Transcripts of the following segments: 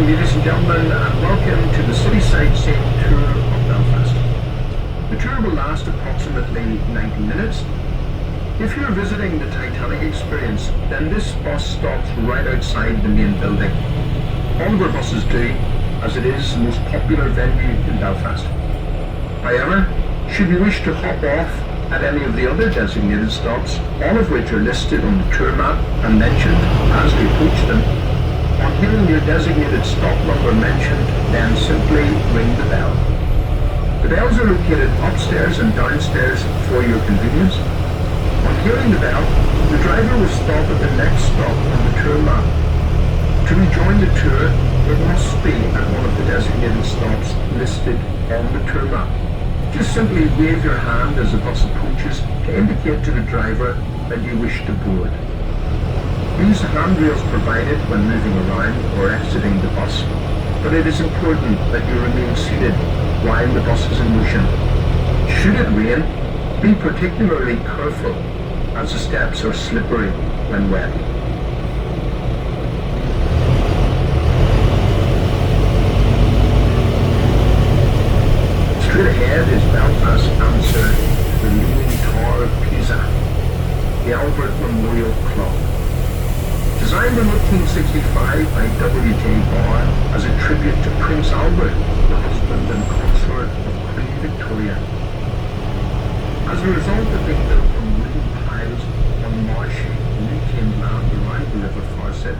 evening, ladies and gentlemen, and welcome to the City Sightseeing Tour of Belfast. The tour will last approximately 90 minutes. If you're visiting the Titanic experience, then this bus stops right outside the main building. All of our buses do, as it is the most popular venue in Belfast. However, should you wish to hop off at any of the other designated stops, all of which are listed on the tour map and mentioned as we approach them, on hearing your designated stop number mentioned, then simply ring the bell. The bells are located upstairs and downstairs for your convenience. On hearing the bell, the driver will stop at the next stop on the tour map. To rejoin the tour, it must be at one of the designated stops listed on the tour map. Just simply wave your hand as the bus approaches to indicate to the driver that you wish to board. Use the handrails provided when moving around or exiting the bus, but it is important that you remain seated while the bus is in motion. Should it rain, be particularly careful as the steps are slippery when wet. Straight ahead is Belfast's answer to the Leaning Tower of Pisa, the Albert Memorial Club. Designed in 1865 by W.J. Barr as a tribute to Prince Albert, the husband and consort of Queen Victoria. As a result of being built on wooden piles on marshy, reclaimed land around the River Farset,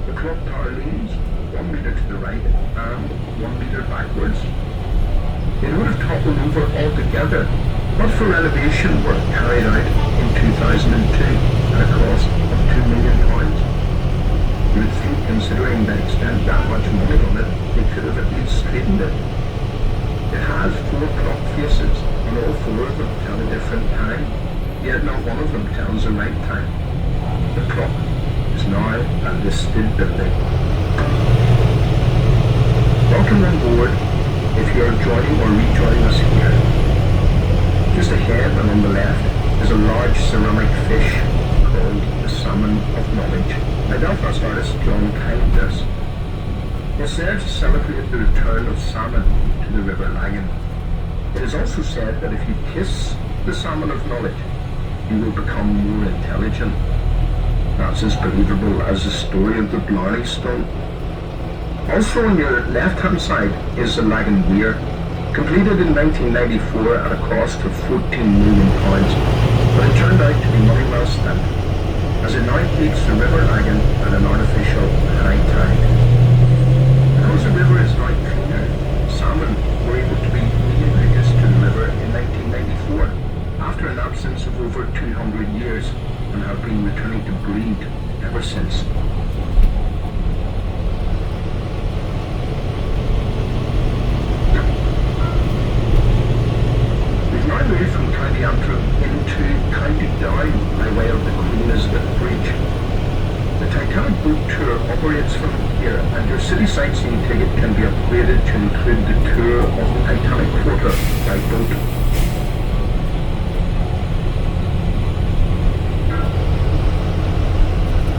the clock tower leans 1 metre to the right and 1 metre backwards. It would have toppled over altogether, but for renovation work carried out in 2002 at a cost of £2 million. You would think, considering they spent that much money on it, they could have at least straightened it. It has 4 clock faces, and all 4 of them tell a different time, yet not one of them tells the right time. The clock is now a listed building. Welcome on board if you are joining or rejoining us here. Just ahead and on the left is a large ceramic fish called the Salmon of Knowledge by Belfast artist John Kindness. It's there to celebrate the return of salmon to the River Lagan. It is also said that if you kiss the Salmon of Knowledge, you will become more intelligent. That's as believable as the story of the Blarney Stone. Also on your left-hand side is the Lagan Weir, completed in 1994 at a cost of £14 million, but it turned out to be money well spent, as it now keeps the River Lagan at an artificial high tide. Because the river is now cleaner, salmon were able to be reintroduced to the river in 1994, after an absence of over 200 years, and have been returning to breed ever since. Moved from County Antrim into County Down by way of the Queen Elizabeth Bridge. The Titanic boat tour operates from here, and your city sightseeing ticket can be upgraded to include the tour of the Titanic Quarter by boat.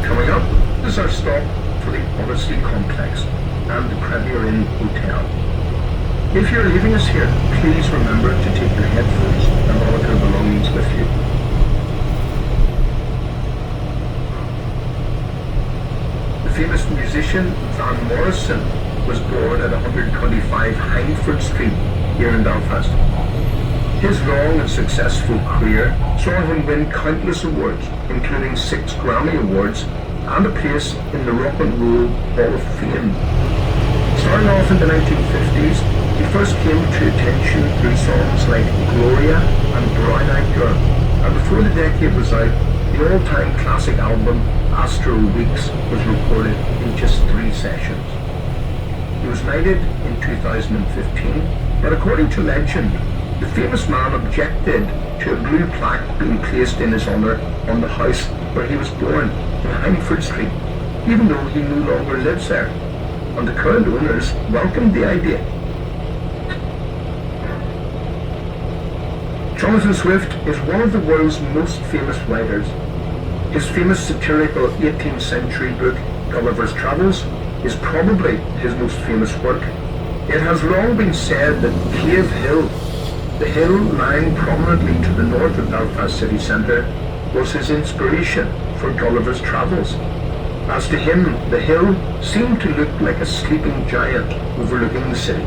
Coming up is our stop for the Odyssey Complex and the Premier Inn Hotel. If you're leaving us here, please remember to take your headphones and all of your belongings with you. The famous musician Van Morrison was born at 125 Hindford Street here in Belfast. His long and successful career saw him win countless awards, including 6 Grammy Awards and a place in the Rock and Roll Hall of Fame. Starting off in the 1950s, he first came to attention through songs like Gloria and Brown Eyed Girl, and before the decade was out, the all-time classic album Astro Weeks was recorded in just 3 sessions. He was knighted in 2015, but according to legend, the famous man objected to a blue plaque being placed in his honour on the house where he was born in Hindford Street, even though he no longer lives there, and the current owners welcomed the idea. Jonathan Swift is one of the world's most famous writers. His famous satirical 18th century book, Gulliver's Travels, is probably his most famous work. It has long been said that Cave Hill, the hill lying prominently to the north of Belfast city centre, was his inspiration for Gulliver's Travels. As to him, the hill seemed to look like a sleeping giant overlooking the city.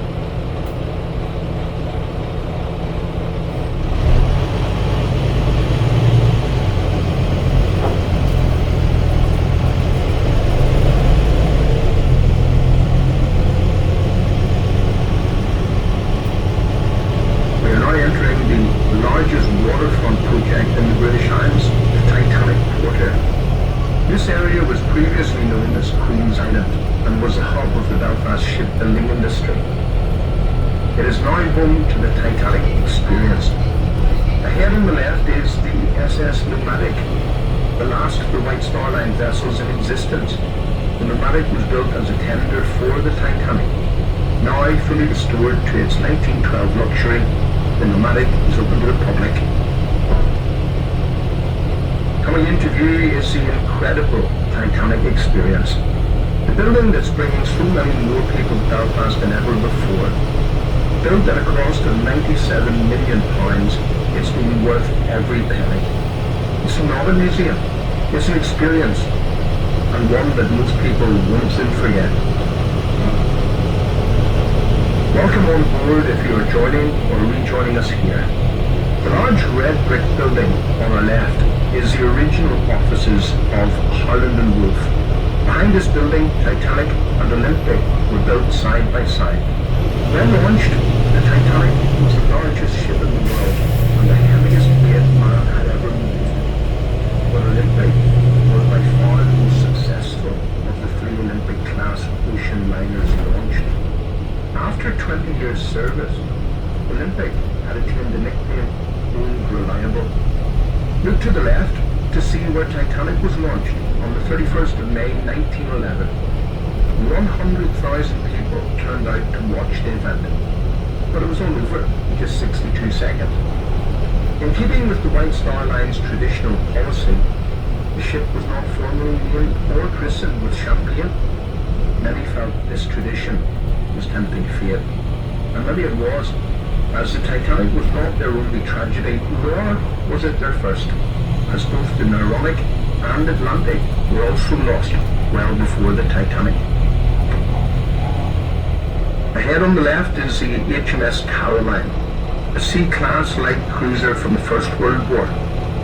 This area was previously known as Queen's Island and was the hub of the Belfast shipbuilding industry. It is now home to the Titanic experience. Ahead on the left is the SS Nomadic, the last of the White Star Line vessels in existence. The Nomadic was built as a tender for the Titanic. Now fully restored to its 1912 luxury, the Nomadic is open to the public. Coming into view is the incredible Titanic experience. The building that's bringing so many more people to Belfast than ever before. Built at a cost of £97 million, it's been worth every penny. It's not a museum, it's an experience, and one that most people won't soon forget. Welcome on board if you are joining or rejoining us here. The large red brick building on our left is the original offices of Harland & Wolff. Behind this building, Titanic and Olympic were built side by side. When launched, the Titanic was the largest ship in the world and the heaviest weight man had ever moved. But Olympic was by far the most successful of the 3 Olympic-class ocean liners launched. After 20 years' service, Olympic had attained the nickname Old Reliable. Look to the left to see where Titanic was launched on the 31st of May 1911. 100,000 people turned out to watch the event, but it was all over in just 62 seconds. In keeping with the White Star Line's traditional policy, the ship was not formally named or christened with champagne. Many felt this tradition was tempting fate, and maybe it was, as the Titanic was not their only tragedy, nor was it their first, as both the Neronic and Atlantic were also lost well before the Titanic. Ahead on the left is the HMS Caroline, a C-class light cruiser from the First World War,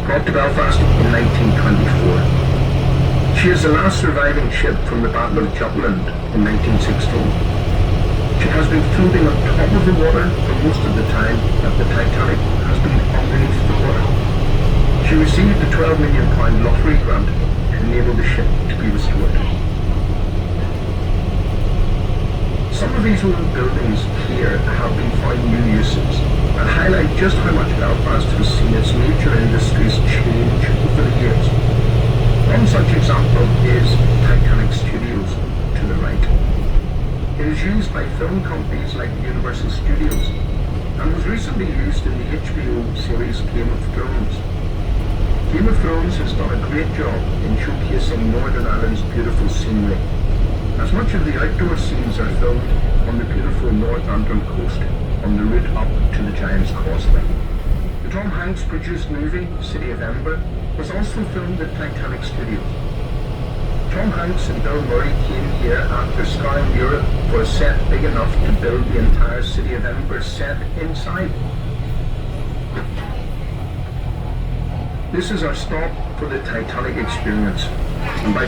brought to Belfast in 1924. She is the last surviving ship from the Battle of Jutland in 1916. She has been floating on top of the water for most of the time that the Titanic has been underneath the water. She received a £12 million lottery grant to enable the ship to be restored. Some of these old buildings here have been found new uses and highlight just how much Belfast has seen its major industries change over the years. One such example is Titanic Studios to the right. It is used by film companies like Universal Studios and was recently used in the HBO series Game of Thrones. Game of Thrones has done a great job in showcasing Northern Ireland's beautiful scenery, as much of the outdoor scenes are filmed on the beautiful Northampton coast on the route up to the Giant's Causeway. The Tom Hanks produced movie City of Ember was also filmed at Titanic Studios. Tom Hanks and Bill Murray came here after scouring Europe for a set big enough to build the entire City of Ember set inside. This is our stop for the Titanic experience, and by